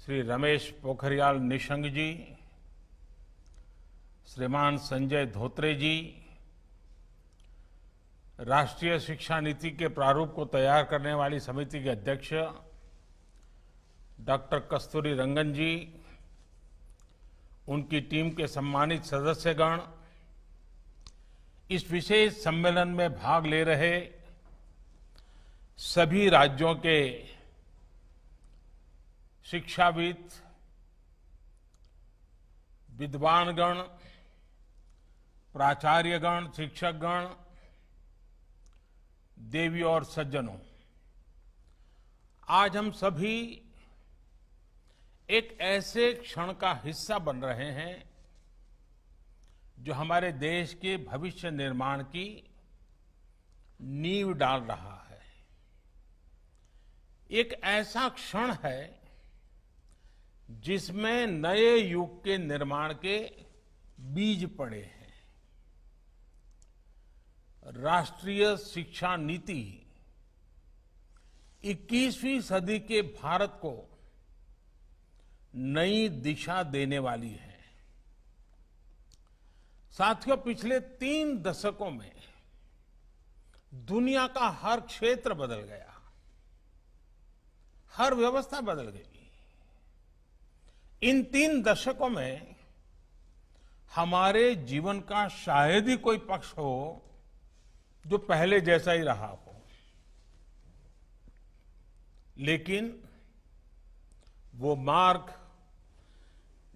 श्री रमेश पोखरियाल निशंक जी, श्रीमान संजय धोत्रे जी, राष्ट्रीय शिक्षा नीति के प्रारूप को तैयार करने वाली समिति के अध्यक्ष डॉक्टर कस्तूरी रंगन जी, उनकी टीम के सम्मानित सदस्यगण, इस विशेष सम्मेलन में भाग ले रहे सभी राज्यों के शिक्षाविद, विद्वानगण, प्राचार्यगण, शिक्षकगण, देवी और सज्जनों, आज हम सभी एक ऐसे क्षण का हिस्सा बन रहे हैं जो हमारे देश के भविष्य निर्माण की नींव डाल रहा है। एक ऐसा क्षण है जिसमें नए युग के निर्माण के बीज पड़े हैं। राष्ट्रीय शिक्षा नीति 21वीं सदी के भारत को नई दिशा देने वाली है। साथियों, पिछले 3 दशकों में दुनिया का हर क्षेत्र बदल गया, हर व्यवस्था बदल गई। इन 3 दशकों में हमारे जीवन का शायद ही कोई पक्ष हो जो पहले जैसा ही रहा हो, लेकिन वो मार्ग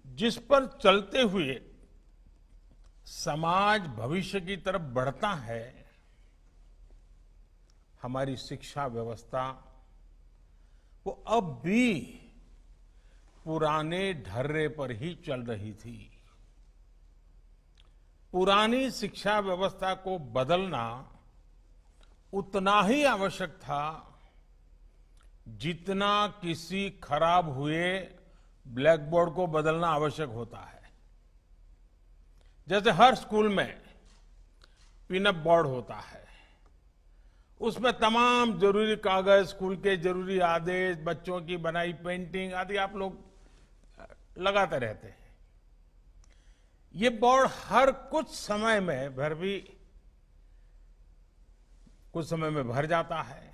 जिस पर चलते हुए समाज भविष्य की तरफ बढ़ता है, हमारी शिक्षा व्यवस्था वो अब भी पुराने ढर्रे पर ही चल रही थी। पुरानी शिक्षा व्यवस्था को बदलना उतना ही आवश्यक था जितना किसी खराब हुए ब्लैक बोर्ड को बदलना आवश्यक होता है। जैसे हर स्कूल में पिनअप बोर्ड होता है, उसमें तमाम जरूरी कागज, स्कूल के जरूरी आदेश, बच्चों की बनाई पेंटिंग आदि आप लोग लगाते रहते हैं। ये बोर्ड हर कुछ समय में भर जाता है।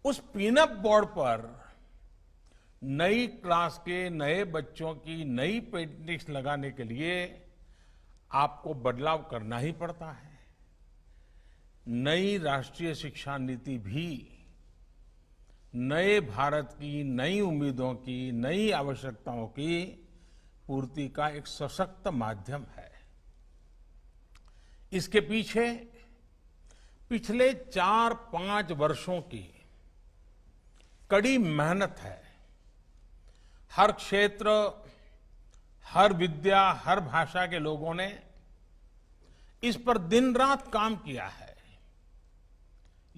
उस पिनअप बोर्ड पर नई क्लास के नए बच्चों की नई पेंटिंग्स लगाने के लिए आपको बदलाव करना ही पड़ता है। नई राष्ट्रीय शिक्षा नीति भी नए भारत की नई उम्मीदों की, नई आवश्यकताओं की पूर्ति का एक सशक्त माध्यम है। इसके पीछे पिछले 4-5 वर्षों की कड़ी मेहनत है। हर क्षेत्र, हर विद्या, हर भाषा के लोगों ने इस पर दिन रात काम किया है,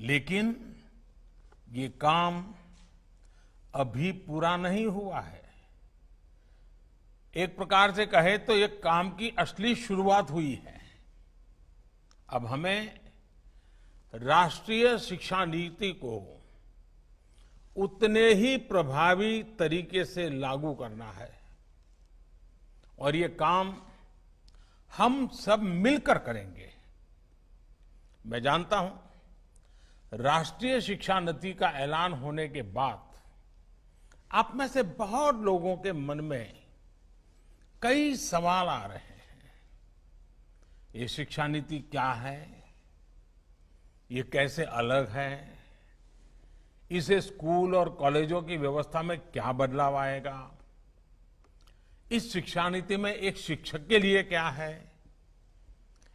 लेकिन ये काम अभी पूरा नहीं हुआ है। एक प्रकार से कहे तो ये काम की असली शुरुआत हुई है। अब हमें राष्ट्रीय शिक्षा नीति को उतने ही प्रभावी तरीके से लागू करना है, और ये काम हम सब मिलकर करेंगे। मैं जानता हूं राष्ट्रीय शिक्षा नीति का ऐलान होने के बाद आप में से बहुत लोगों के मन में कई सवाल आ रहे हैं। ये शिक्षा नीति क्या है? ये कैसे अलग है? इसे स्कूल और कॉलेजों की व्यवस्था में क्या बदलाव आएगा? इस शिक्षा नीति में एक शिक्षक के लिए क्या है,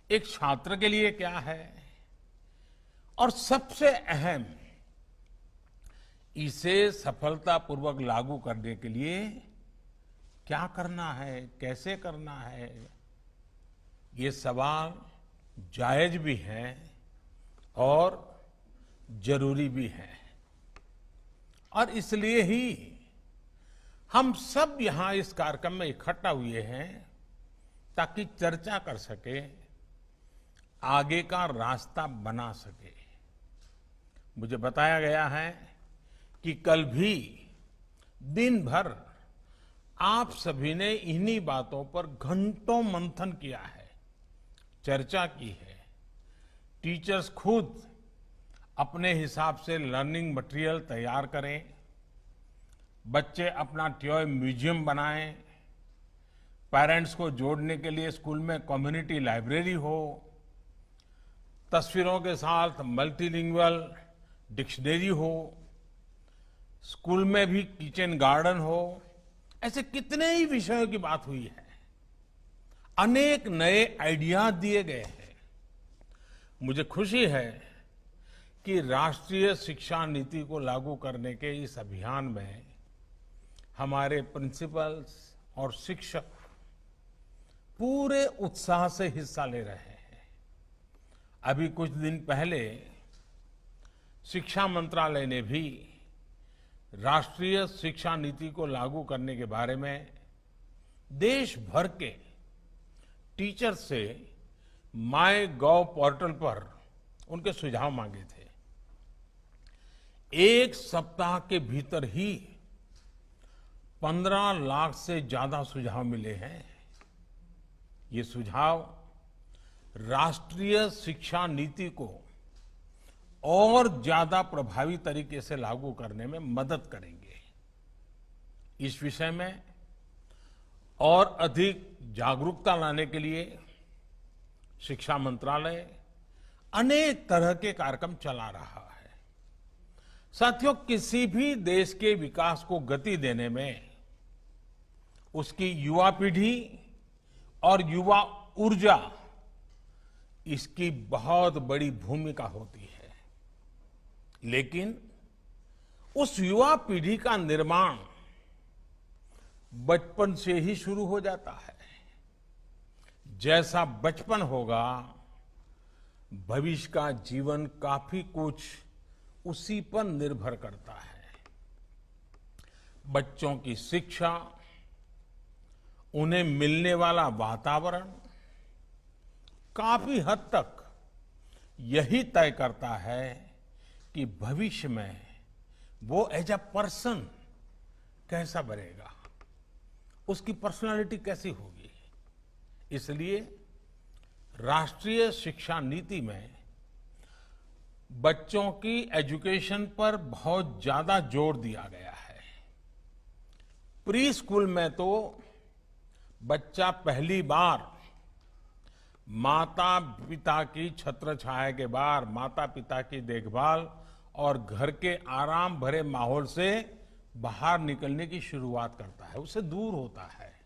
एक छात्र के लिए क्या है, और सबसे अहम, इसे सफलतापूर्वक लागू करने के लिए क्या करना है, कैसे करना है? ये सवाल जायज भी हैं और जरूरी भी हैं, और इसलिए ही हम सब यहां इस कार्यक्रम में इकट्ठा हुए हैं ताकि चर्चा कर सके, आगे का रास्ता बना सके। मुझे बताया गया है कि कल भी दिन भर आप सभी ने इन्हीं बातों पर घंटों मंथन किया है, चर्चा की है। टीचर्स खुद अपने हिसाब से लर्निंग मटेरियल तैयार करें, बच्चे अपना टॉय म्यूजियम बनाएं, पेरेंट्स को जोड़ने के लिए स्कूल में कम्युनिटी लाइब्रेरी हो, तस्वीरों के साथ मल्टीलिंगुअल डिक्शनरी हो, स्कूल में भी किचन गार्डन हो। ऐसे कितने ही विषयों की बात हुई है, अनेक नए आइडिया दिए गए हैं। मुझे खुशी है कि राष्ट्रीय शिक्षा नीति को लागू करने के इस अभियान में हमारे प्रिंसिपल्स और शिक्षक पूरे उत्साह से हिस्सा ले रहे हैं। अभी कुछ दिन पहले शिक्षा मंत्रालय ने भी राष्ट्रीय शिक्षा नीति को लागू करने के बारे में देश भर के टीचर से माय.गॉव पोर्टल पर उनके सुझाव मांगे थे। एक सप्ताह के भीतर ही 15 लाख से ज्यादा सुझाव मिले हैं। ये सुझाव राष्ट्रीय शिक्षा नीति को और ज्यादा प्रभावी तरीके से लागू करने में मदद करेंगे। इस विषय में और अधिक जागरूकता लाने के लिए शिक्षा मंत्रालय अनेक तरह के कार्यक्रम चला रहा है। साथियों, किसी भी देश के विकास को गति देने में उसकी युवा पीढ़ी और युवा ऊर्जा, इसकी बहुत बड़ी भूमिका होती है। लेकिन उस युवा पीढ़ी का निर्माण बचपन से ही शुरू हो जाता है। जैसा बचपन होगा, भविष्य का जीवन काफी कुछ उसी पर निर्भर करता है। बच्चों की शिक्षा, उन्हें मिलने वाला वातावरण काफी हद तक यही तय करता है कि भविष्य में वो एज अ पर्सन कैसा बनेगा, उसकी पर्सनालिटी कैसी होगी। इसलिए राष्ट्रीय शिक्षा नीति में बच्चों की एजुकेशन पर बहुत ज्यादा जोर दिया गया है। प्री स्कूल में तो बच्चा पहली बार माता पिता की छत्र छाया के बाद माता पिता की देखभाल और घर के आराम भरे माहौल से बाहर निकलने की शुरुआत करता है, उससे दूर होता है।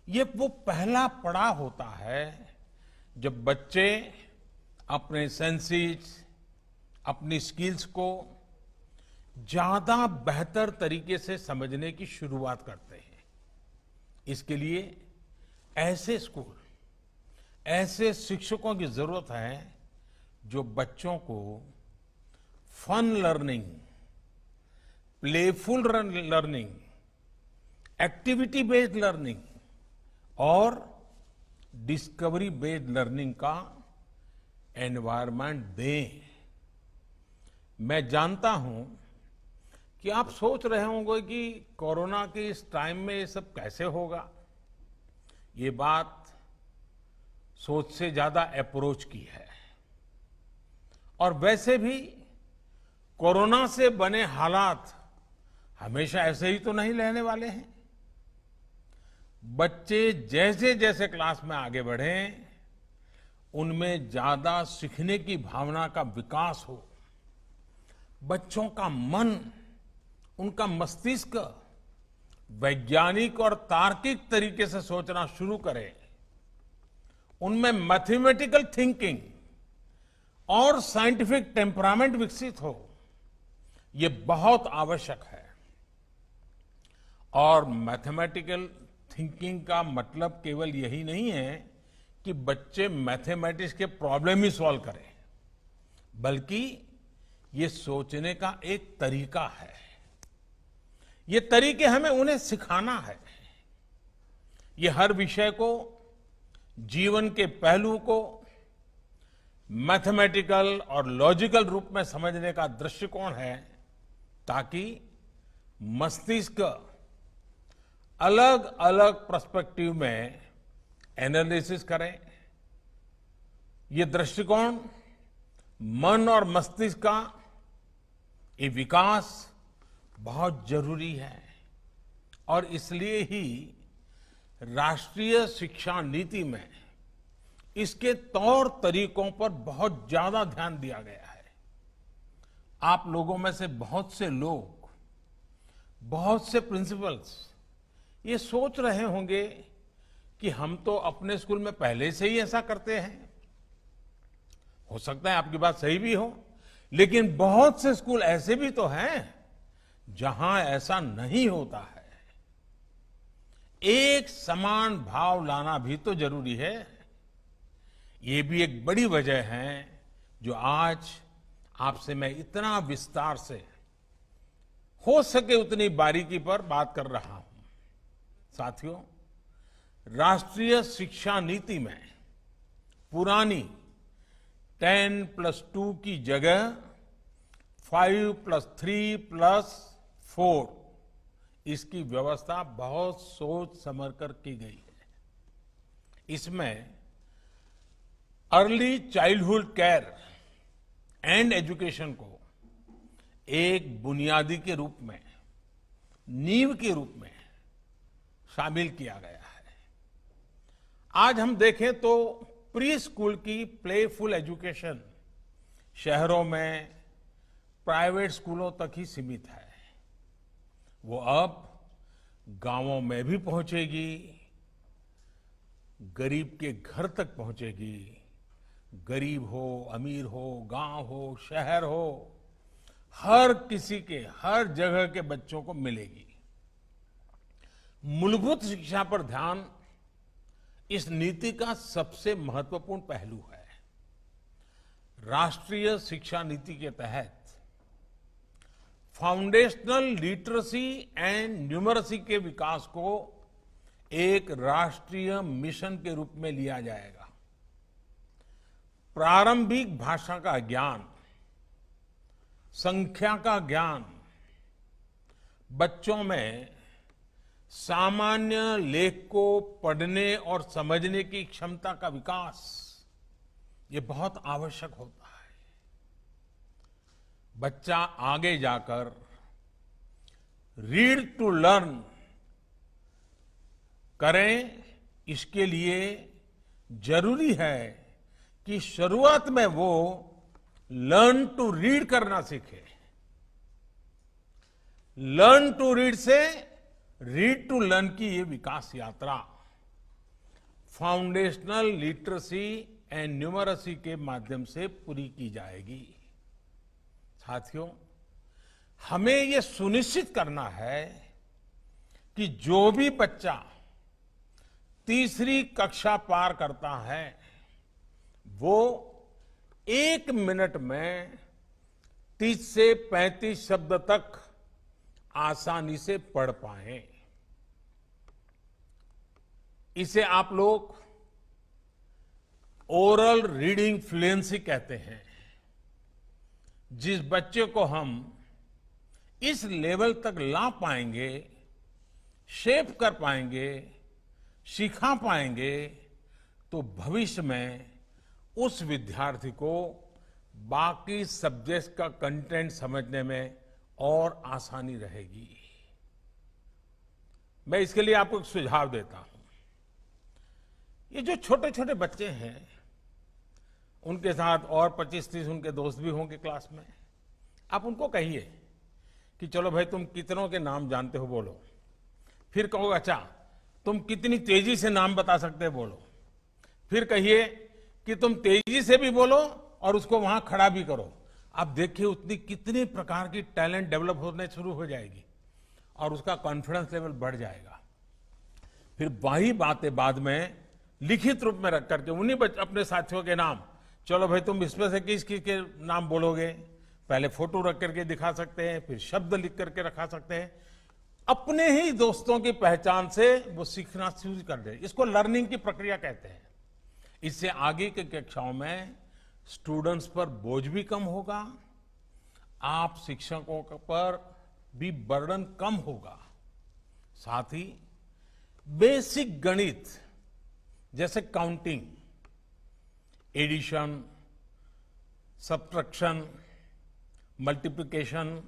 ये वो पहला पड़ाव होता है जब बच्चे अपने सेंसेस, अपनी स्किल्स को ज्यादा बेहतर तरीके से समझने की शुरुआत करते हैं। इसके लिए ऐसे स्कूल, ऐसे शिक्षकों की जरूरत है जो बच्चों को fun learning, playful learning, activity based learning और डिस्कवरी बेस्ड लर्निंग का एनवायरनमेंट दें। मैं जानता हूं कि आप सोच रहे होंगे कि कोरोना के इस टाइम में ये सब कैसे होगा। ये बात सोच से ज्यादा अप्रोच की है। और वैसे भी कोरोना से बने हालात हमेशा ऐसे ही तो नहीं रहने वाले हैं। बच्चे जैसे जैसे क्लास में आगे बढ़ें, उनमें ज्यादा सीखने की भावना का विकास हो, बच्चों का मन, उनका मस्तिष्क वैज्ञानिक और तार्किक तरीके से सोचना शुरू करे, उनमें मैथमेटिकल थिंकिंग और साइंटिफिक टेम्परामेंट विकसित हो, ये बहुत आवश्यक है। और मैथमेटिकल थिंकिंग का मतलब केवल यही नहीं है कि बच्चे मैथमेटिक्स के प्रॉब्लम ही सॉल्व करें, बल्कि ये सोचने का एक तरीका है। ये तरीके हमें उन्हें सिखाना है। ये हर विषय को, जीवन के पहलू को मैथमेटिकल और लॉजिकल रूप में समझने का दृष्टिकोण है, ताकि मस्तिष्क अलग अलग पर्सपेक्टिव में एनालिसिस करें। ये दृष्टिकोण मन और मस्तिष्क का ये विकास बहुत जरूरी है और इसलिए ही राष्ट्रीय शिक्षा नीति में इसके तौर तरीकों पर बहुत ज्यादा ध्यान दिया गया है। आप लोगों में से बहुत से लोग, बहुत से प्रिंसिपल्स ये सोच रहे होंगे कि हम तो अपने स्कूल में पहले से ही ऐसा करते हैं। हो सकता है आपकी बात सही भी हो, लेकिन बहुत से स्कूल ऐसे भी तो हैं जहां ऐसा नहीं होता है। एक समान भाव लाना भी तो जरूरी है। ये भी एक बड़ी वजह है जो आज आपसे मैं इतना विस्तार से हो सके उतनी बारीकी पर बात कर रहा हूं। साथियों, राष्ट्रीय शिक्षा नीति में पुरानी 10+2 की जगह 5+3+4 इसकी व्यवस्था बहुत सोच समझ कर की गई है। इसमें early childhood care and education को एक बुनियादी के रूप में, नींव के रूप में शामिल किया गया है। आज हम देखें तो प्री स्कूल की प्लेफुल एजुकेशन शहरों में प्राइवेट स्कूलों तक ही सीमित है। वो अब गांवों में भी पहुंचेगी, गरीब के घर तक पहुंचेगी। गरीब हो, अमीर हो, गांव हो, शहर हो, हर किसी के, हर जगह के बच्चों को मिलेगी। मूलभूत शिक्षा पर ध्यान इस नीति का सबसे महत्वपूर्ण पहलू है। राष्ट्रीय शिक्षा नीति के तहत फाउंडेशनल लिटरेसी एंड न्यूमरेसी के विकास को एक राष्ट्रीय मिशन के रूप में लिया जाएगा। प्रारंभिक भाषा का ज्ञान, संख्या का ज्ञान, बच्चों में सामान्य लेख को पढ़ने और समझने की क्षमता का विकास, ये बहुत आवश्यक होता है। बच्चा आगे जाकर रीड टू लर्न करें, इसके लिए जरूरी है कि शुरुआत में वो लर्न टू रीड करना सीखे। लर्न टू रीड से रीड टू लर्न की ये विकास यात्रा फाउंडेशनल लिटरेसी एंड न्यूमरेसी के माध्यम से पूरी की जाएगी। साथियों, हमें ये सुनिश्चित करना है कि जो भी बच्चा तीसरी कक्षा पार करता है वो 1 मिनट में 30 से 35 शब्द तक आसानी से पढ़ पाए। इसे आप लोग ओरल रीडिंग फ्लुएंसी कहते हैं। जिस बच्चे को हम इस लेवल तक ला पाएंगे, शेप कर पाएंगे, सिखा पाएंगे, तो भविष्य में उस विद्यार्थी को बाकी सब्जेक्ट्स का कंटेंट समझने में और आसानी रहेगी। मैं इसके लिए आपको एक सुझाव देता हूं। ये जो छोटे छोटे बच्चे हैं, उनके साथ और 25-30 उनके दोस्त भी होंगे क्लास में। आप उनको कहिए कि चलो भाई, तुम कितनों के नाम जानते हो, बोलो। फिर कहो, अच्छा तुम कितनी तेजी से नाम बता सकते हो, बोलो। फिर कहिए कि तुम तेजी से भी बोलो और उसको वहां खड़ा भी करो। आप देखिए उतनी कितने प्रकार की टैलेंट डेवलप होने शुरू हो जाएगी और उसका कॉन्फिडेंस लेवल बढ़ जाएगा। फिर वही बातें बाद में लिखित रूप में रख करके उन्हीं अपने साथियों के नाम, चलो भाई तुम इसमें से किस किस के नाम बोलोगे, पहले फोटो रख करके दिखा सकते हैं, फिर शब्द लिख करके रखा सकते हैं। अपने ही दोस्तों की पहचान से वो सीखना शुरू कर दे। इसको लर्निंग की प्रक्रिया कहते हैं। इससे आगे की कक्षाओं में स्टूडेंट्स पर बोझ भी कम होगा, आप शिक्षकों पर भी बर्डन कम होगा। साथ ही बेसिक गणित जैसे counting, addition, subtraction, multiplication,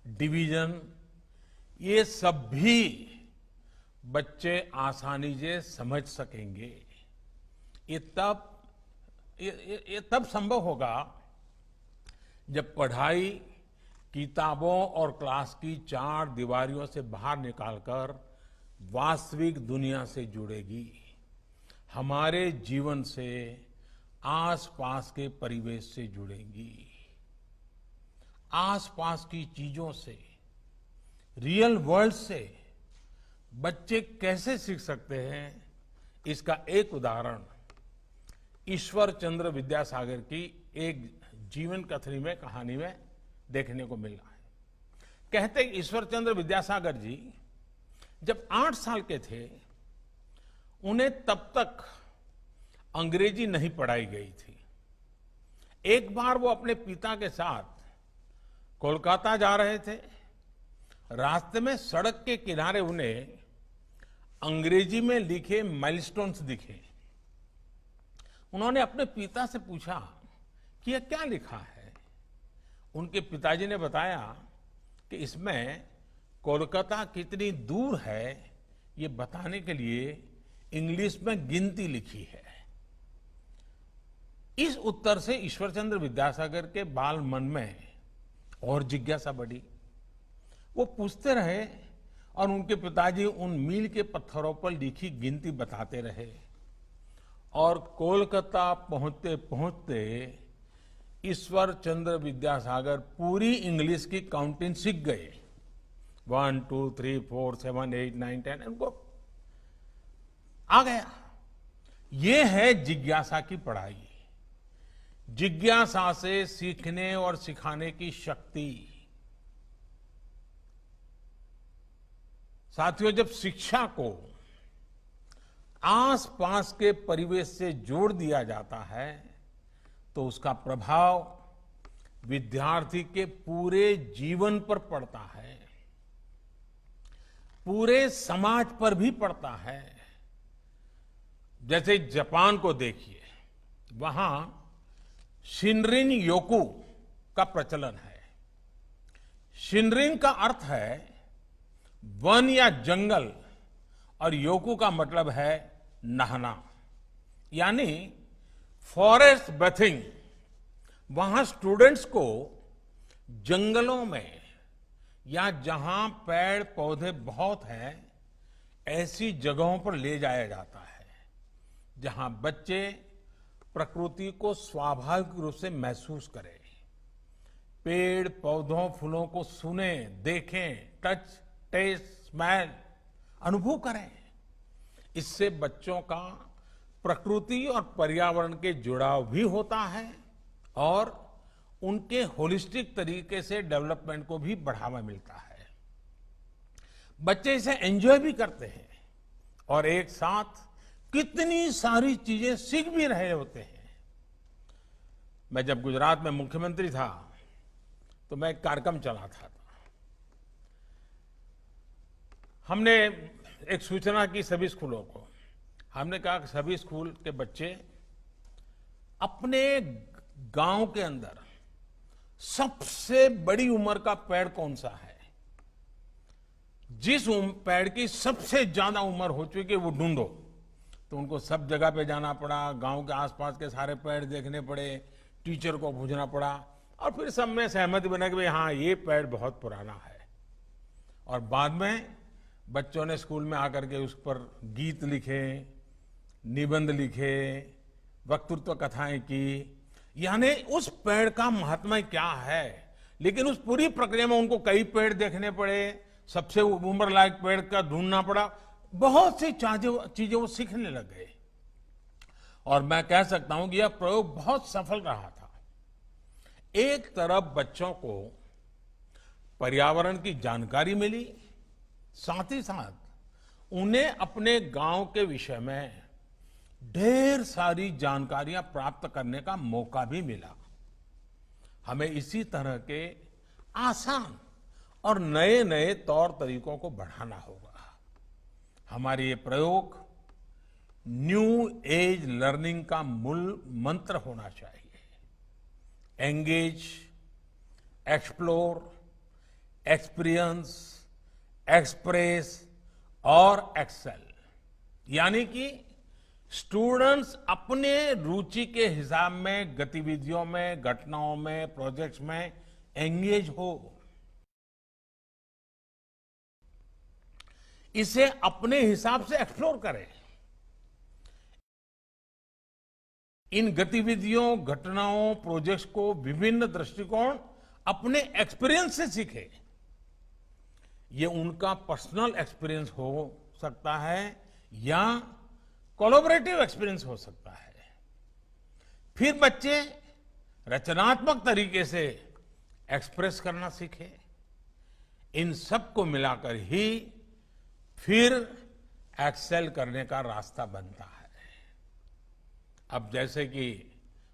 division, ये सब भी बच्चे आसानी से समझ सकेंगे। ये तब संभव होगा जब पढ़ाई किताबों और क्लास की चार दीवारियों से बाहर निकालकर वास्तविक दुनिया से जुड़ेगी, हमारे जीवन से, आसपास के परिवेश से जुड़ेगी, आसपास की चीजों से, रियल वर्ल्ड से बच्चे कैसे सीख सकते हैं, इसका एक उदाहरण ईश्वर चंद्र विद्यासागर की एक जीवन कहानी में देखने को मिल रहा है। कहते हैं ईश्वर चंद्र विद्यासागर जी जब 8 साल के थे, उन्हें तब तक अंग्रेजी नहीं पढ़ाई गई थी। एक बार वो अपने पिता के साथ कोलकाता जा रहे थे। रास्ते में सड़क के किनारे उन्हें अंग्रेजी में लिखे माइलस्टोन्स दिखे। उन्होंने अपने पिता से पूछा कि यह क्या लिखा है। उनके पिताजी ने बताया कि इसमें कोलकाता कितनी दूर है ये बताने के लिए इंग्लिश में गिनती लिखी है। इस उत्तर से ईश्वरचंद्र विद्यासागर के बाल मन में और जिज्ञासा बढ़ी। वो पूछते रहे और उनके पिताजी उन मील के पत्थरों पर लिखी गिनती बताते रहे और कोलकाता पहुंचते पहुंचते ईश्वर चंद्र विद्यासागर पूरी इंग्लिश की काउंटिंग सीख गए। 1 2 3 4 7 8 9 10 उनको आ गया। ये है जिज्ञासा की पढ़ाई, जिज्ञासा से सीखने और सिखाने की शक्ति। साथियों, जब शिक्षा को आसपास के परिवेश से जोड़ दिया जाता है तो उसका प्रभाव विद्यार्थी के पूरे जीवन पर पड़ता है, पूरे समाज पर भी पड़ता है। जैसे जापान को देखिए, वहां शिनरिन योकू का प्रचलन है। शिनरिन का अर्थ है वन या जंगल और योकू का मतलब है नहाना, यानी फॉरेस्ट बेथिंग। वहां स्टूडेंट्स को जंगलों में या जहां पेड़ पौधे बहुत हैं ऐसी जगहों पर ले जाया जाता है जहां बच्चे प्रकृति को स्वाभाविक रूप से महसूस करें, पेड़ पौधों फूलों को सुने, देखें, टच, टेस्ट, स्मेल, अनुभव करें। इससे बच्चों का प्रकृति और पर्यावरण के जुड़ाव भी होता है और उनके होलिस्टिक तरीके से डेवलपमेंट को भी बढ़ावा मिलता है। बच्चे इसे एंजॉय भी करते हैं और एक साथ कितनी सारी चीजें सीख भी रहे होते हैं। मैं जब गुजरात में मुख्यमंत्री था तो मैं एक कार्यक्रम चलाता था। हमने एक सूचना की सभी स्कूलों को, हमने कहा कि सभी स्कूल के बच्चे अपने गांव के अंदर सबसे बड़ी उम्र का पेड़ कौन सा है, जिस पेड़ की सबसे ज्यादा उम्र हो चुकी है वो ढूंढो। तो उनको सब जगह पे जाना पड़ा, गांव के आसपास के सारे पेड़ देखने पड़े, टीचर को पूछना पड़ा और फिर सब में सहमति बना कि भाई हाँ ये पेड़ बहुत पुराना है। और बाद में बच्चों ने स्कूल में आकर के उस पर गीत लिखे, निबंध लिखे, वक्तृत्व कथाएं की, यानी उस पेड़ का महात्मा क्या है। लेकिन उस पूरी प्रक्रिया में उनको कई पेड़ देखने पड़े, सबसे उम्र लायक पेड़ का ढूंढना पड़ा, बहुत सी चीजें वो सीखने लग गए। और मैं कह सकता हूं कि यह प्रयोग बहुत सफल रहा था। एक तरफ बच्चों को पर्यावरण की जानकारी मिली, साथ ही साथ उन्हें अपने गांव के विषय में ढेर सारी जानकारियां प्राप्त करने का मौका भी मिला। हमें इसी तरह के आसान और नए नए तौर तरीकों को बढ़ाना होगा। हमारे ये प्रयोग न्यू एज लर्निंग का मूल मंत्र होना चाहिए। एंगेज, एक्सप्लोर, एक्सपीरियंस, एक्सप्रेस और एक्सेल, यानी कि स्टूडेंट्स अपने रुचि के हिसाब में गतिविधियों में, घटनाओं में, प्रोजेक्ट्स में एंगेज हो, इसे अपने हिसाब से एक्सप्लोर करें, इन गतिविधियों, घटनाओं, प्रोजेक्ट्स को विभिन्न दृष्टिकोण अपने एक्सपीरियंस से सीखे। ये उनका पर्सनल एक्सपीरियंस हो सकता है या कोलैबोरेटिव एक्सपीरियंस हो सकता है। फिर बच्चे रचनात्मक तरीके से एक्सप्रेस करना सीखे। इन सब को मिलाकर ही फिर एक्सेल करने का रास्ता बनता है। अब जैसे कि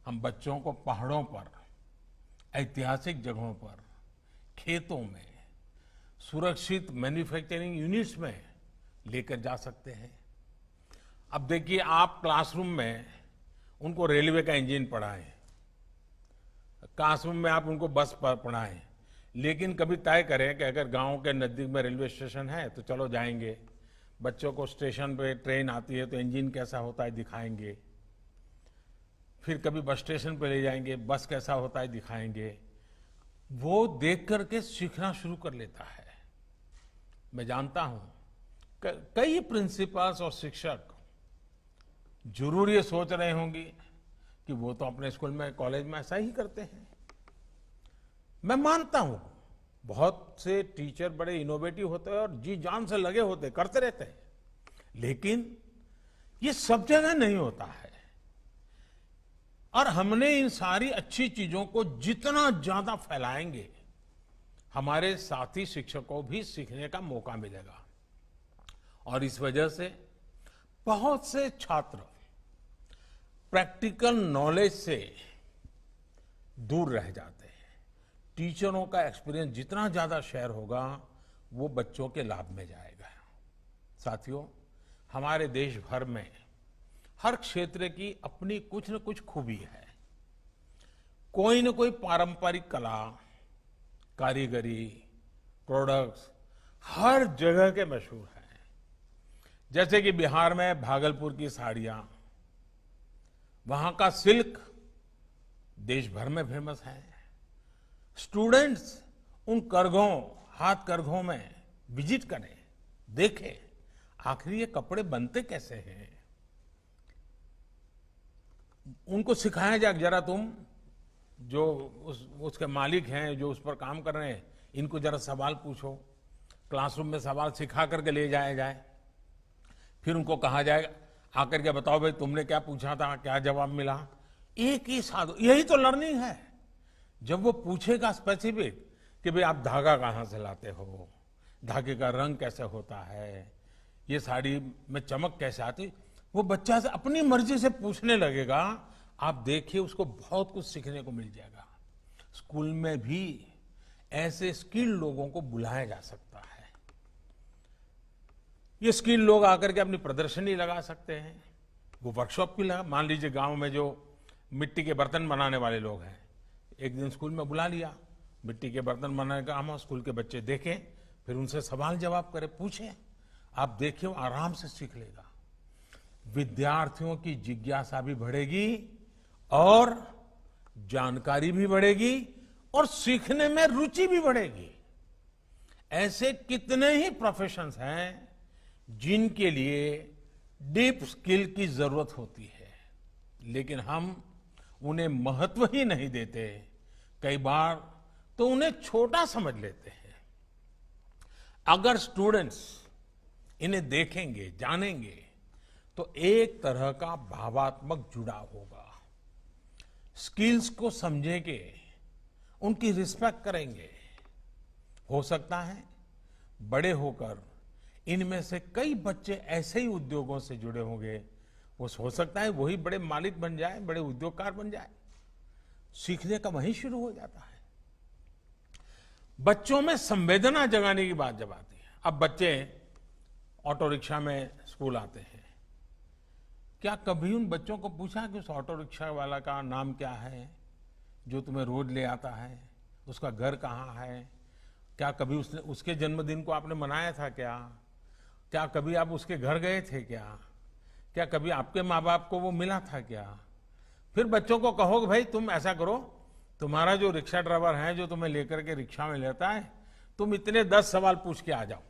हम बच्चों को पहाड़ों पर, ऐतिहासिक जगहों पर, खेतों में, सुरक्षित मैन्युफैक्चरिंग यूनिट्स में लेकर जा सकते हैं। अब देखिए, आप क्लासरूम में उनको रेलवे का इंजन पढ़ाएं, क्लासरूम में आप उनको बस पढ़ाएं, लेकिन कभी तय करें कि अगर गांव के नजदीक में रेलवे स्टेशन है तो चलो जाएंगे, बच्चों को स्टेशन पे ट्रेन आती है तो इंजन कैसा होता है दिखाएंगे, फिर कभी बस स्टेशन पे ले जाएंगे, बस कैसा होता है दिखाएंगे। वो देख करके सीखना शुरू कर लेता है। मैं जानता हूं कई प्रिंसिपल्स और शिक्षक जरूर ये सोच रहे होंगे कि वो तो अपने स्कूल में, कॉलेज में ऐसा ही करते हैं। मैं मानता हूं बहुत से टीचर बड़े इनोवेटिव होते हैं और जी जान से लगे होते, करते रहते हैं, लेकिन ये सब जगह नहीं होता है। और हमने इन सारी अच्छी चीजों को जितना ज्यादा फैलाएंगे, हमारे साथी शिक्षकों को भी सीखने का मौका मिलेगा। और इस वजह से बहुत से छात्र प्रैक्टिकल नॉलेज से दूर रह जाते हैं। टीचरों का एक्सपीरियंस जितना ज्यादा शेयर होगा, वो बच्चों के लाभ में जाएगा। साथियों, हमारे देश भर में हर क्षेत्र की अपनी कुछ न कुछ खूबी है। कोई न कोई पारंपरिक कला, कारीगरी, प्रोडक्ट्स हर जगह के मशहूर हैं। जैसे कि बिहार में भागलपुर की साड़ियां, वहां का सिल्क देश भर में फेमस है। स्टूडेंट्स उन करघों, हाथ करघों में विजिट करें, देखें आखिर ये कपड़े बनते कैसे हैं। उनको सिखाया जाए, जरा तुम जो उसके मालिक हैं, जो उस पर काम कर रहे हैं, इनको जरा सवाल पूछो। क्लासरूम में सवाल सिखा करके ले जाया जाए। फिर उनको कहा जाएगा, आकर के बताओ भाई तुमने क्या पूछा था, क्या जवाब मिला। एक ही साधु, यही तो लर्निंग है। जब वो पूछेगा स्पेसिफिक कि भाई आप धागा कहां से लाते हो, धागे का रंग कैसे होता है, ये साड़ी में चमक कैसे आती, वो बच्चा से अपनी मर्जी से पूछने लगेगा। आप देखिए, उसको बहुत कुछ सीखने को मिल जाएगा। स्कूल में भी ऐसे स्किल्ड लोगों को बुलाया जा सकता है। ये स्किल्ड लोग आकर के अपनी प्रदर्शनी लगा सकते हैं। वो वर्कशॉप भी लगा, मान लीजिए गांव में जो मिट्टी के बर्तन बनाने वाले लोग हैं, एक दिन स्कूल में बुला लिया, मिट्टी के बर्तन बनाने का काम, स्कूल के बच्चे देखें, फिर उनसे सवाल जवाब करें, पूछें। आप देखिए, वो आराम से सीख लेगा। विद्यार्थियों की जिज्ञासा भी बढ़ेगी और जानकारी भी बढ़ेगी और सीखने में रुचि भी बढ़ेगी। ऐसे कितने ही प्रोफेशंस हैं जिनके लिए डीप स्किल की जरूरत होती है, लेकिन हम उन्हें महत्व ही नहीं देते। कई बार तो उन्हें छोटा समझ लेते हैं। अगर स्टूडेंट्स इन्हें देखेंगे, जानेंगे, तो एक तरह का भावात्मक जुड़ाव होगा। स्किल्स को समझेंगे, उनकी रिस्पेक्ट करेंगे। हो सकता है बड़े होकर इनमें से कई बच्चे ऐसे ही उद्योगों से जुड़े होंगे, वो हो सकता है वही बड़े मालिक बन जाए, बड़े उद्योगकार बन जाए। सीखने का वहीं शुरू हो जाता है। बच्चों में संवेदना जगाने की बात जब आती है, अब बच्चे ऑटो रिक्शा में स्कूल आते हैं, क्या कभी उन बच्चों को पूछा कि उस ऑटो रिक्शा वाला का नाम क्या है जो तुम्हें रोज ले आता है, उसका घर कहाँ है, क्या कभी उसने उसके जन्मदिन को आपने मनाया था क्या, क्या कभी आप उसके घर गए थे क्या कभी आपके माँ बाप को वो मिला था क्या। फिर बच्चों को कहो कि भाई तुम ऐसा करो, तुम्हारा जो रिक्शा ड्राइवर है जो तुम्हें लेकर के रिक्शा में लेता है, तुम इतने 10 सवाल पूछ के आ जाओ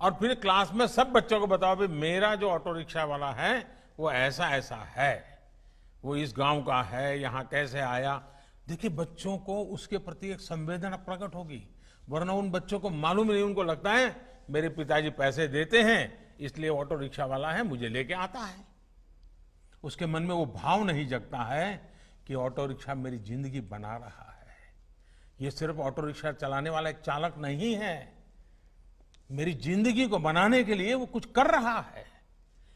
और फिर क्लास में सब बच्चों को बताओ भाई मेरा जो ऑटो रिक्शा वाला है वो ऐसा ऐसा है, वो इस गांव का है, यहाँ कैसे आया। देखिए बच्चों को उसके प्रति एक संवेदना प्रकट होगी, वरना उन बच्चों को मालूम नहीं, उनको लगता है मेरे पिताजी पैसे देते हैं इसलिए ऑटो रिक्शा वाला है मुझे लेके आता है। उसके मन में वो भाव नहीं जगता है कि ऑटो रिक्शा मेरी जिंदगी बना रहा है, ये सिर्फ ऑटो रिक्शा चलाने वाला एक चालक नहीं है, मेरी जिंदगी को बनाने के लिए वो कुछ कर रहा है,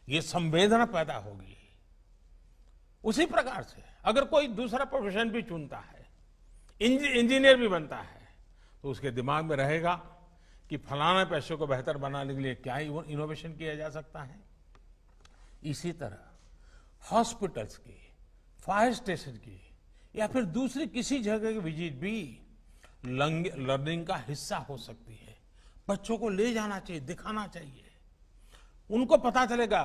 ये संवेदना पैदा होगी। उसी प्रकार से अगर कोई दूसरा प्रोफेशन भी चुनता है, इंजीनियर भी बनता है, तो उसके दिमाग में रहेगा कि फलाना पेशे को बेहतर बनाने के लिए क्या इनोवेशन किया जा सकता है। इसी तरह हॉस्पिटल्स की, फायर स्टेशन की या फिर दूसरी किसी जगह की विजिट भी लर्निंग का हिस्सा हो सकती है। बच्चों को ले जाना चाहिए, दिखाना चाहिए, उनको पता चलेगा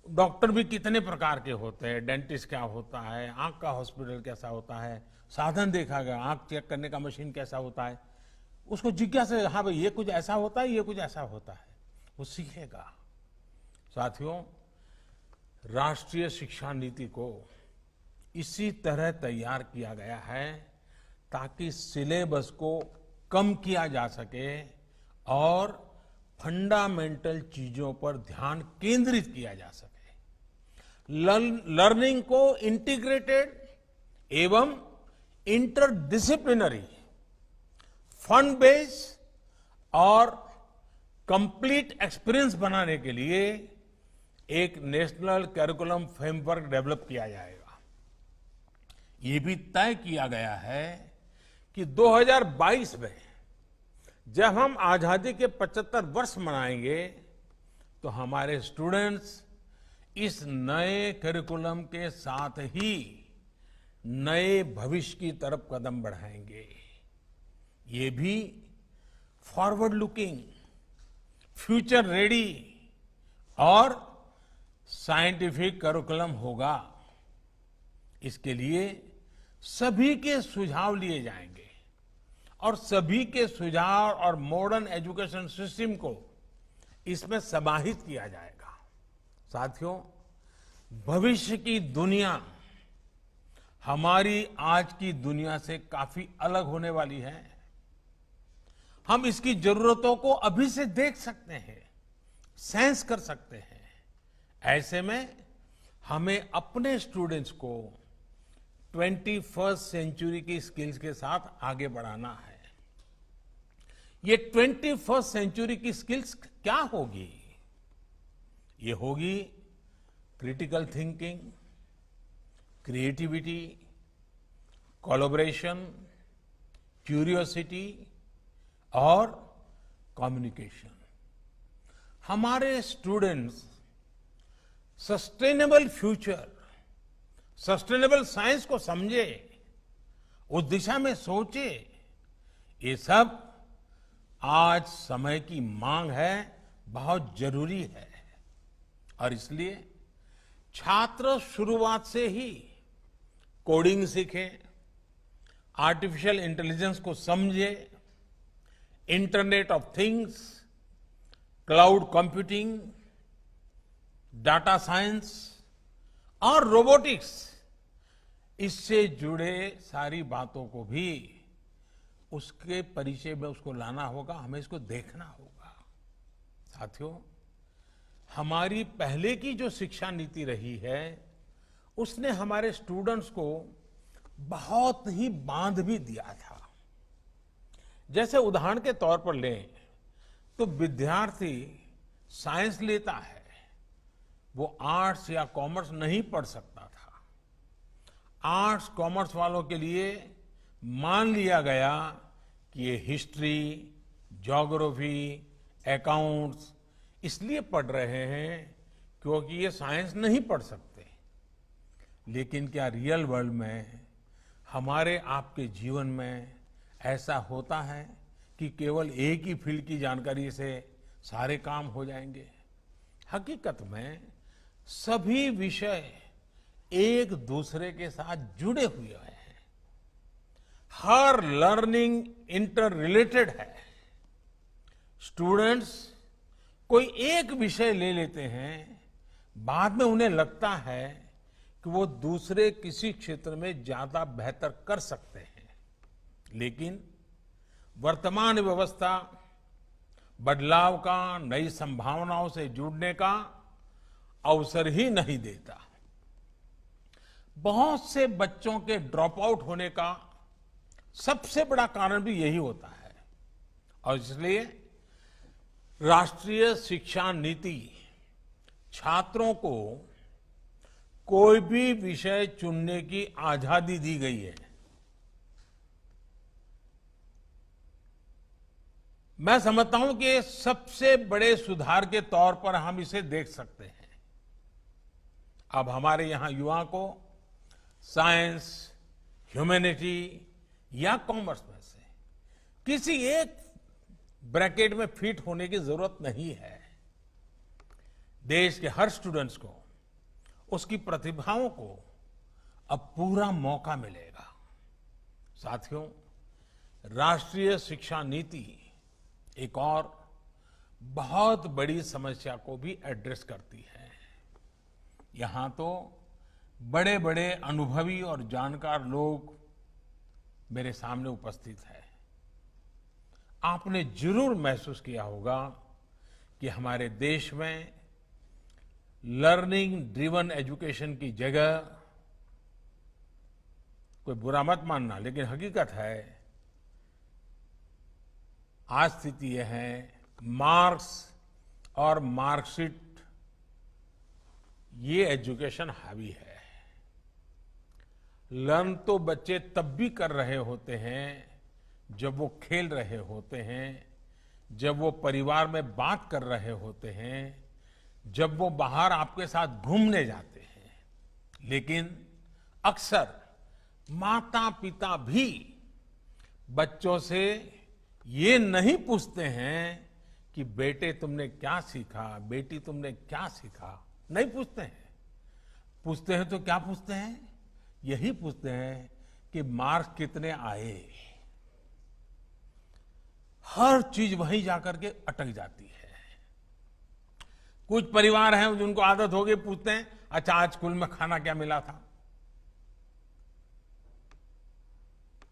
डॉक्टर भी कितने प्रकार के होते हैं, डेंटिस्ट क्या होता है, आंख का हॉस्पिटल कैसा होता है, साधन देखा गया, आंख चेक करने का मशीन कैसा होता है, उसको जिज्ञासा, हाँ भाई ये कुछ ऐसा होता है, ये कुछ ऐसा होता है, वो सीखेगा। साथियों, राष्ट्रीय शिक्षा नीति को इसी तरह तैयार किया गया है ताकि सिलेबस को कम किया जा सके और फंडामेंटल चीजों पर ध्यान केंद्रित किया जा सके। लर्निंग को इंटीग्रेटेड एवं इंटरडिसिप्लिनरी, फंड बेस्ड और कंप्लीट एक्सपीरियंस बनाने के लिए एक नेशनल करिकुलम फ्रेमवर्क डेवलप किया जाएगा। ये भी तय किया गया है कि 2022 में जब हम आजादी के 75 वर्ष मनाएंगे तो हमारे स्टूडेंट्स इस नए करिकुलम के साथ ही नए भविष्य की तरफ कदम बढ़ाएंगे। ये भी फॉरवर्ड लुकिंग, फ्यूचर रेडी और साइंटिफिक करिकुलम होगा। इसके लिए सभी के सुझाव लिए जाएंगे और सभी के सुझाव और मॉडर्न एजुकेशन सिस्टम को इसमें समाहित किया जाएगा। साथियों, भविष्य की दुनिया हमारी आज की दुनिया से काफी अलग होने वाली है। हम इसकी जरूरतों को अभी से देख सकते हैं, सेंस कर सकते हैं। ऐसे में हमें अपने स्टूडेंट्स को 21st सेंचुरी की स्किल्स के साथ आगे बढ़ाना है। ये 21st सेंचुरी की स्किल्स क्या होगी? ये होगी critical thinking, creativity, collaboration, curiosity और कम्युनिकेशन। हमारे students sustainable future, sustainable science को समझे, उस दिशा में सोचे, ये सब आज समय की मांग है, बहुत जरूरी है। और इसलिए छात्र शुरुआत से ही कोडिंग सीखे, आर्टिफिशियल इंटेलिजेंस को समझे, internet of things, cloud computing, data science और रोबोटिक्स, इससे जुड़े सारी बातों को भी उसके परिचय में उसको लाना होगा, हमें इसको देखना होगा। साथियों, हमारी पहले की जो शिक्षा नीति रही है उसने हमारे स्टूडेंट्स को बहुत ही बांध भी दिया था। जैसे उदाहरण के तौर पर लें तो विद्यार्थी साइंस लेता है, वो आर्ट्स या कॉमर्स नहीं पढ़ सकता था। आर्ट्स कॉमर्स वालों के लिए मान लिया गया कि ये हिस्ट्री, ज्योग्राफी, अकाउंट्स इसलिए पढ़ रहे हैं क्योंकि ये साइंस नहीं पढ़ सकते। लेकिन क्या रियल वर्ल्ड में हमारे आपके जीवन में ऐसा होता है कि केवल एक ही फील्ड की जानकारी से सारे काम हो जाएंगे? हकीकत में सभी विषय एक दूसरे के साथ जुड़े हुए हैं। हर लर्निंग इंटर रिलेटेड है। स्टूडेंट्स कोई एक विषय ले लेते हैं, बाद में उन्हें लगता है कि वो दूसरे किसी क्षेत्र में ज्यादा बेहतर कर सकते हैं, लेकिन वर्तमान व्यवस्था बदलाव का, नई संभावनाओं से जुड़ने का अवसर ही नहीं देता। बहुत से बच्चों के ड्रॉप आउट होने का सबसे बड़ा कारण भी यही होता है और इसलिए राष्ट्रीय शिक्षा नीति छात्रों को कोई भी विषय चुनने की आजादी दी गई है। मैं समझता हूं कि सबसे बड़े सुधार के तौर पर हम इसे देख सकते हैं। अब हमारे यहां युवा को साइंस, ह्यूमैनिटी या कॉमर्स में से किसी एक ब्रैकेट में फिट होने की जरूरत नहीं है। देश के हर स्टूडेंट्स को उसकी प्रतिभाओं को अब पूरा मौका मिलेगा। साथियों, राष्ट्रीय शिक्षा नीति एक और बहुत बड़ी समस्या को भी एड्रेस करती है। यहां तो बड़े बड़े अनुभवी और जानकार लोग मेरे सामने उपस्थित हैं। आपने जरूर महसूस किया होगा कि हमारे देश में लर्निंग ड्रिवन एजुकेशन की जगह, कोई बुरा मत मानना, लेकिन हकीकत है आज स्थिति यह है, मार्क्स और मार्कशीट ये एजुकेशन हावी है। लर्न तो बच्चे तब भी कर रहे होते हैं जब वो खेल रहे होते हैं, जब वो परिवार में बात कर रहे होते हैं, जब वो बाहर आपके साथ घूमने जाते हैं। लेकिन अक्सर माता पिता भी बच्चों से ये नहीं पूछते हैं कि बेटे तुमने क्या सीखा, बेटी तुमने क्या सीखा, नहीं पूछते हैं। पूछते हैं तो क्या पूछते हैं? यही पूछते हैं कि मार्क्स कितने आए। हर चीज वहीं जाकर के अटक जाती है। कुछ परिवार हैं जिनको आदत हो गई, पूछते हैं अच्छा आज स्कूल में खाना क्या मिला था।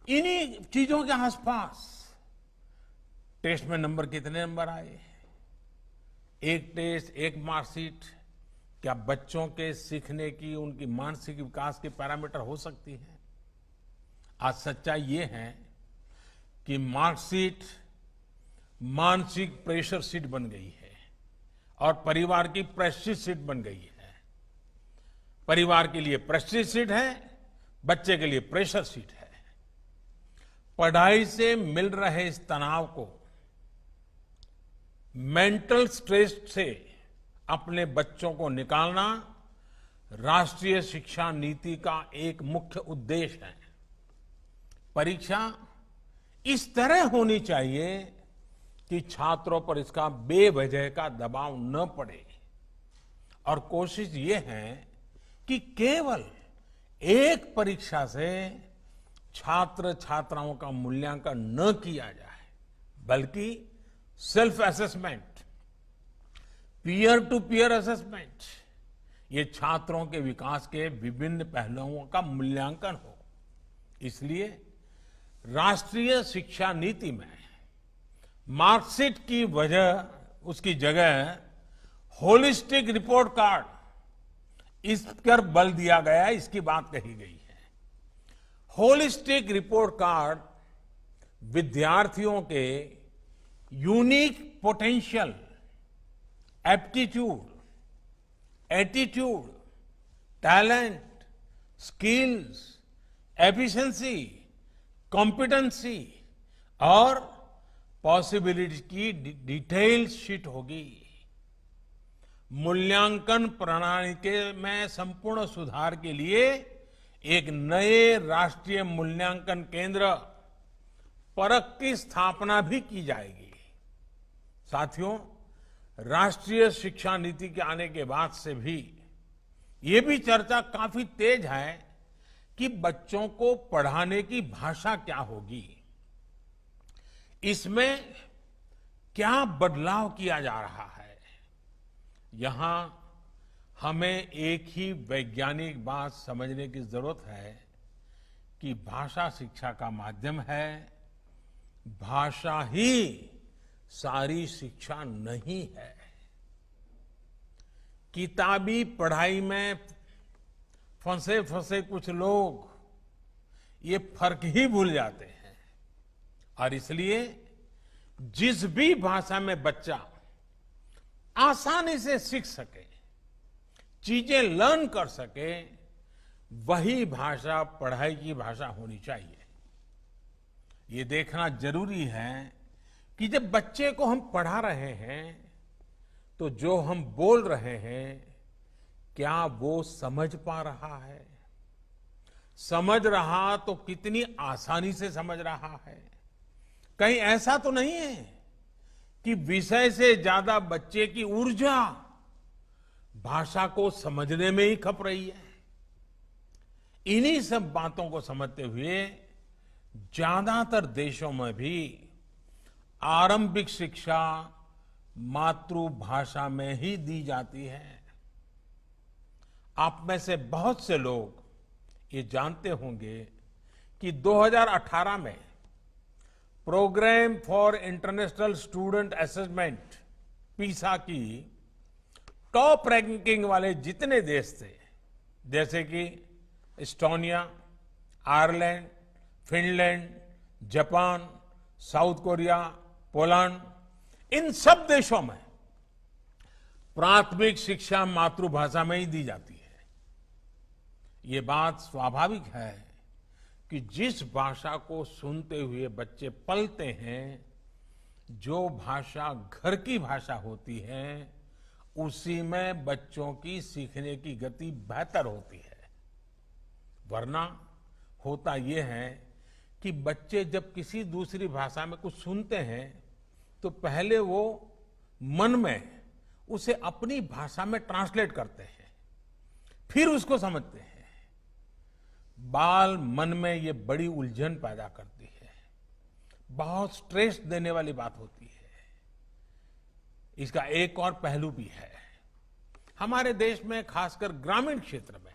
इन्हीं चीजों के आसपास टेस्ट में नंबर कितने नंबर आए, एक टेस्ट, एक मार्कशीट, क्या बच्चों के सीखने की, उनकी मानसिक विकास के पैरामीटर हो सकती है? आज सच्चाई ये है कि मार्कशीट मानसिक प्रेशर शीट बन गई है और परिवार की प्रेस्टीज शीट बन गई है। परिवार के लिए प्रेस्टीज शीट है, बच्चे के लिए प्रेशर शीट है। पढ़ाई से मिल रहे इस तनाव को, मेंटल स्ट्रेस से अपने बच्चों को निकालना राष्ट्रीय शिक्षा नीति का एक मुख्य उद्देश्य है। परीक्षा इस तरह होनी चाहिए कि छात्रों पर इसका बेवजह का दबाव न पड़े और कोशिश ये है कि केवल एक परीक्षा से छात्र छात्राओं का मूल्यांकन न किया जाए, बल्कि self assessment, peer to peer assessment, ये छात्रों के विकास के विभिन्न पहलुओं का मूल्यांकन हो। इसलिए राष्ट्रीय शिक्षा नीति में मार्कशीट की वजह, उसकी जगह होलिस्टिक रिपोर्ट कार्ड, इस पर बल दिया गया है, इसकी बात कही गई है। होलिस्टिक रिपोर्ट कार्ड विद्यार्थियों के unique potential, aptitude, attitude, talent, skills, efficiency, competency, और पॉसिबिलिटी की डिटेल शीट होगी। मूल्यांकन प्रणाली के में संपूर्ण सुधार के लिए एक नए राष्ट्रीय मूल्यांकन केंद्र परख की स्थापना भी की जाएगी। साथियों, राष्ट्रीय शिक्षा नीति के आने के बाद से भी ये भी चर्चा काफी तेज है कि बच्चों को पढ़ाने की भाषा क्या होगी, इसमें क्या बदलाव किया जा रहा है। यहां हमें एक ही वैज्ञानिक बात समझने की जरूरत है कि भाषा शिक्षा का माध्यम है, भाषा ही सारी शिक्षा नहीं है। किताबी पढ़ाई में फंसे फंसे कुछ लोग ये फर्क ही भूल जाते हैं और इसलिए जिस भी भाषा में बच्चा आसानी से सीख सके, चीजें लर्न कर सके, वही भाषा पढ़ाई की भाषा होनी चाहिए। ये देखना जरूरी है कि जब बच्चे को हम पढ़ा रहे हैं तो जो हम बोल रहे हैं क्या वो समझ पा रहा है, समझ रहा तो कितनी आसानी से समझ रहा है। कहीं ऐसा तो नहीं है कि विषय से ज्यादा बच्चे की ऊर्जा भाषा को समझने में ही खप रही है। इन्हीं सब बातों को समझते हुए ज्यादातर देशों में भी आरंभिक शिक्षा मातृभाषा में ही दी जाती है। आप में से बहुत से लोग ये जानते होंगे कि 2018 में programme for international student assessment PISA की टॉप रैंकिंग वाले जितने देश थे, जैसे कि Estonia, Ireland, Finland, Japan, South Korea, Poland, इन सब देशों में प्राथमिक शिक्षा मातृभाषा में ही दी जाती है। ये बात स्वाभाविक है कि जिस भाषा को सुनते हुए बच्चे पलते हैं, जो भाषा घर की भाषा होती है, उसी में बच्चों की सीखने की गति बेहतर होती है। वरना होता यह है कि बच्चे जब किसी दूसरी भाषा में कुछ सुनते हैं तो पहले वो मन में उसे अपनी भाषा में ट्रांसलेट करते हैं, फिर उसको समझते हैं। बाल मन में ये बड़ी उलझन पैदा करती है, बहुत स्ट्रेस देने वाली बात होती है। इसका एक और पहलू भी है। हमारे देश में खासकर ग्रामीण क्षेत्र में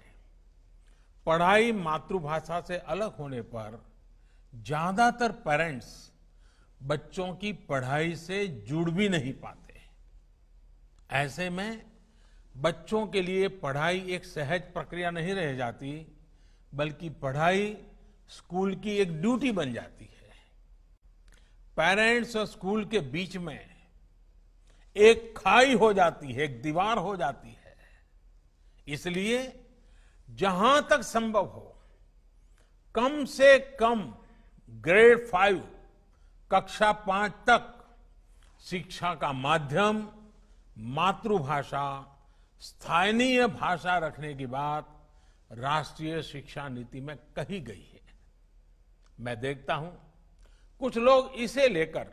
पढ़ाई मातृभाषा से अलग होने पर ज्यादातर पेरेंट्स बच्चों की पढ़ाई से जुड़ भी नहीं पाते। ऐसे में बच्चों के लिए पढ़ाई एक सहज प्रक्रिया नहीं रह जाती, बल्कि पढ़ाई स्कूल की एक ड्यूटी बन जाती है। पेरेंट्स और स्कूल के बीच में एक खाई हो जाती है, एक दीवार हो जाती है। इसलिए जहां तक संभव हो, कम से कम ग्रेड 5 कक्षा 5 तक शिक्षा का माध्यम मातृभाषा, स्थानीय भाषा रखने की बात राष्ट्रीय शिक्षा नीति में कही गई है। मैं देखता हूं कुछ लोग इसे लेकर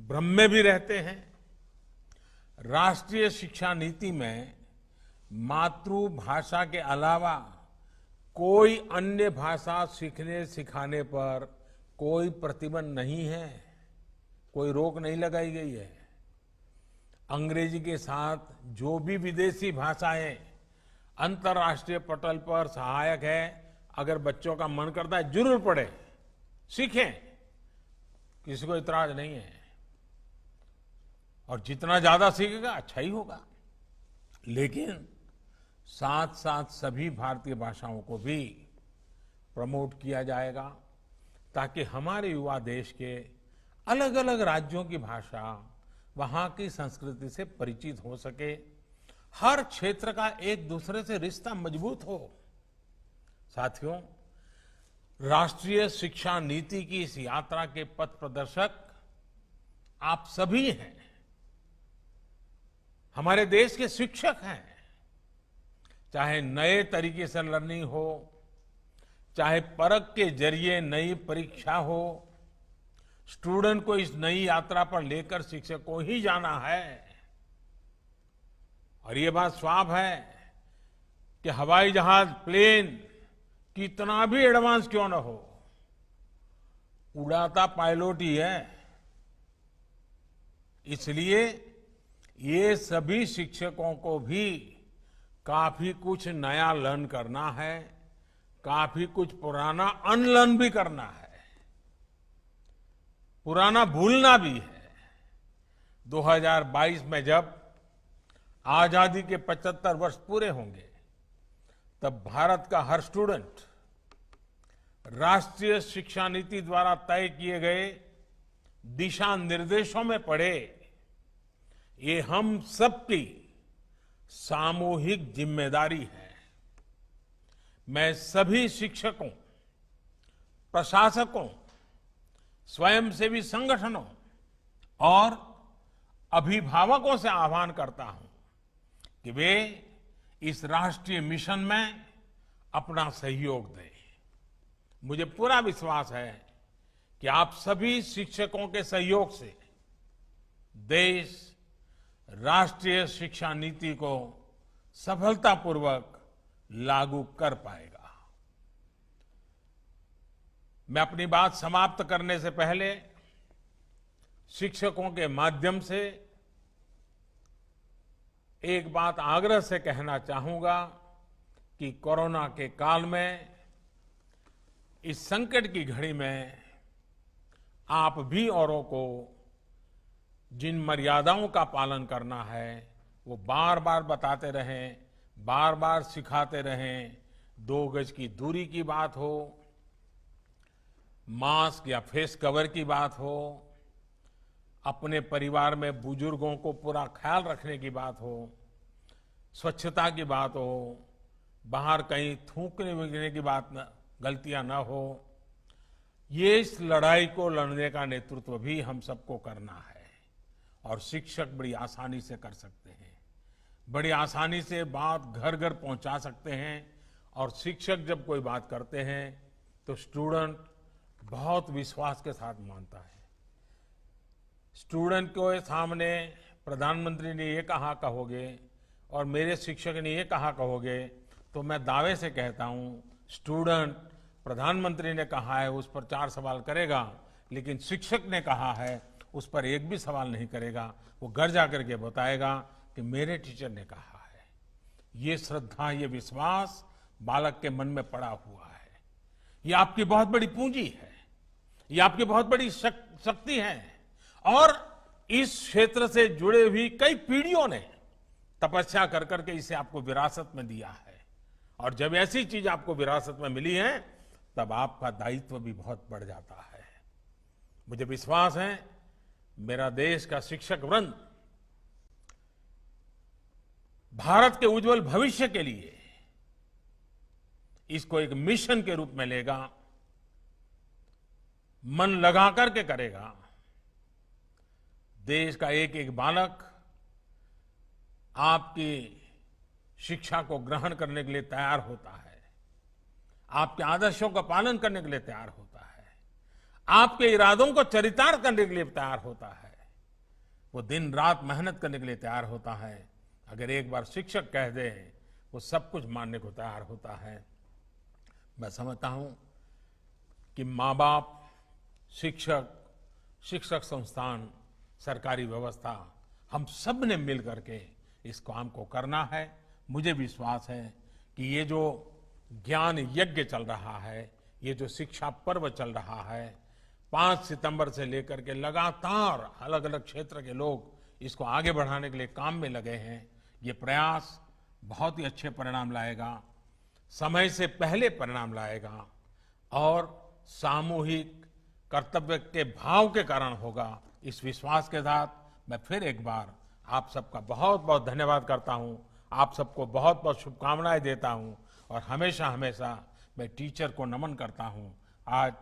भ्रम में भी रहते हैं। राष्ट्रीय शिक्षा नीति में मातृभाषा के अलावा कोई अन्य भाषा सीखने सिखाने पर कोई प्रतिबंध नहीं है, कोई रोक नहीं लगाई गई है। अंग्रेजी के साथ जो भी विदेशी भाषाएं अंतर्राष्ट्रीय पटल पर सहायक है, अगर बच्चों का मन करता है जरूर पढ़े, सीखें, किसी को इतराज नहीं है। और जितना ज्यादा सीखेगा अच्छा ही होगा। लेकिन साथ साथ सभी भारतीय भाषाओं को भी प्रमोट किया जाएगा ताकि हमारे युवा देश के अलग अलग राज्यों की भाषा, वहां की संस्कृति से परिचित हो सके, हर क्षेत्र का एक दूसरे से रिश्ता मजबूत हो। साथियों, राष्ट्रीय शिक्षा नीति की इस यात्रा के पथ प्रदर्शक आप सभी हैं, हमारे देश के शिक्षक हैं। चाहे नए तरीके से लर्निंग हो, चाहे परख के जरिए नई परीक्षा हो, स्टूडेंट को इस नई यात्रा पर लेकर शिक्षक को ही जाना है। और ये बात साफ है कि हवाई जहाज, प्लेन कितना भी एडवांस क्यों न हो, उड़ाता पायलट ही है। इसलिए ये सभी शिक्षकों को भी काफी कुछ नया लर्न करना है, काफी कुछ पुराना अनलर्न भी करना है, पुराना भूलना भी है। 2022 में जब आजादी के 75 वर्ष पूरे होंगे, तब भारत का हर स्टूडेंट राष्ट्रीय शिक्षा नीति द्वारा तय किए गए दिशा निर्देशों में पढ़े। ये हम सबकी सामूहिक जिम्मेदारी है। मैं सभी शिक्षकों, प्रशासकों, स्वयंसेवी संगठनों और अभिभावकों से आह्वान करता हूं कि वे इस राष्ट्रीय मिशन में अपना सहयोग दें। मुझे पूरा विश्वास है कि आप सभी शिक्षकों के सहयोग से देश राष्ट्रीय शिक्षा नीति को सफलतापूर्वक लागू कर पाएगा। मैं अपनी बात समाप्त करने से पहले शिक्षकों के माध्यम से एक बात आग्रह से कहना चाहूंगा कि कोरोना के काल में, इस संकट की घड़ी में आप भी औरों को जिन मर्यादाओं का पालन करना है वो बार बार बताते रहें, बार बार सिखाते रहें। 2 गज की दूरी की बात हो, मास्क या फेस कवर की बात हो, अपने परिवार में बुजुर्गों को पूरा ख्याल रखने की बात हो, स्वच्छता की बात हो, बाहर कहीं थूकने वगने की बात न, गलतियां न हो। ये इस लड़ाई को लड़ने का नेतृत्व भी हम सबको करना है और शिक्षक बड़ी आसानी से कर सकते हैं, बड़ी आसानी से बात घर घर पहुंचा सकते हैं। और शिक्षक जब कोई बात करते हैं तो स्टूडेंट बहुत विश्वास के साथ मानता है। स्टूडेंट के सामने प्रधानमंत्री ने ये कहा कहोगे और मेरे शिक्षक ने ये कहा कहोगे तो मैं दावे से कहता हूं, स्टूडेंट प्रधानमंत्री ने कहा है उस पर 4 सवाल करेगा, लेकिन शिक्षक ने कहा है उस पर एक भी सवाल नहीं करेगा। वो घर जाकर के बताएगा कि मेरे टीचर ने कहा है। ये श्रद्धा, ये विश्वास बालक के मन में पड़ा हुआ है। ये आपकी बहुत बड़ी पूंजी है, ये आपकी बहुत बड़ी शक्ति है। और इस क्षेत्र से जुड़े हुई कई पीढ़ियों ने तपस्या कर करके इसे आपको विरासत में दिया है। और जब ऐसी चीज आपको विरासत में मिली है, तब आपका दायित्व भी बहुत बढ़ जाता है। मुझे विश्वास है मेरा देश का शिक्षक वृंद भारत के उज्जवल भविष्य के लिए इसको एक मिशन के रूप में लेगा, मन लगा करके करेगा। देश का एक एक बालक आपकी शिक्षा को ग्रहण करने के लिए तैयार होता है, आपके आदर्शों का पालन करने के लिए तैयार होता है, आपके इरादों को चरितार्थ करने के लिए तैयार होता है। वो दिन रात मेहनत करने के लिए तैयार होता है। अगर एक बार शिक्षक कह दे, वो सब कुछ मानने को तैयार होता है। मैं समझता हूं कि माँ बाप, शिक्षक, शिक्षक संस्थान, सरकारी व्यवस्था, हम सब ने मिल करके इस काम को करना है। मुझे विश्वास है कि ये जो ज्ञान यज्ञ चल रहा है, ये जो शिक्षा पर्व चल रहा है, 5 सितंबर से लेकर के लगातार अलग अलग क्षेत्र के लोग इसको आगे बढ़ाने के लिए काम में लगे हैं। ये प्रयास बहुत ही अच्छे परिणाम लाएगा, समय से पहले परिणाम लाएगा और सामूहिक कर्तव्य के भाव के कारण होगा। इस विश्वास के साथ मैं फिर एक बार आप सबका बहुत बहुत धन्यवाद करता हूं, आप सबको बहुत बहुत शुभकामनाएं देता हूं और हमेशा हमेशा मैं टीचर को नमन करता हूं। आज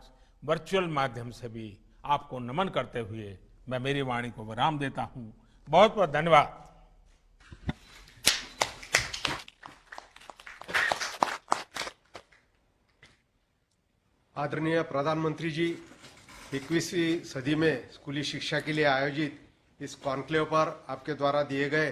वर्चुअल माध्यम से भी आपको नमन करते हुए मैं मेरी वाणी को विराम देता हूं। बहुत बहुत धन्यवाद। आदरणीय प्रधानमंत्री जी, 21वीं सदी में स्कूली शिक्षा के लिए आयोजित इस कॉन्क्लेव पर आपके द्वारा दिए गए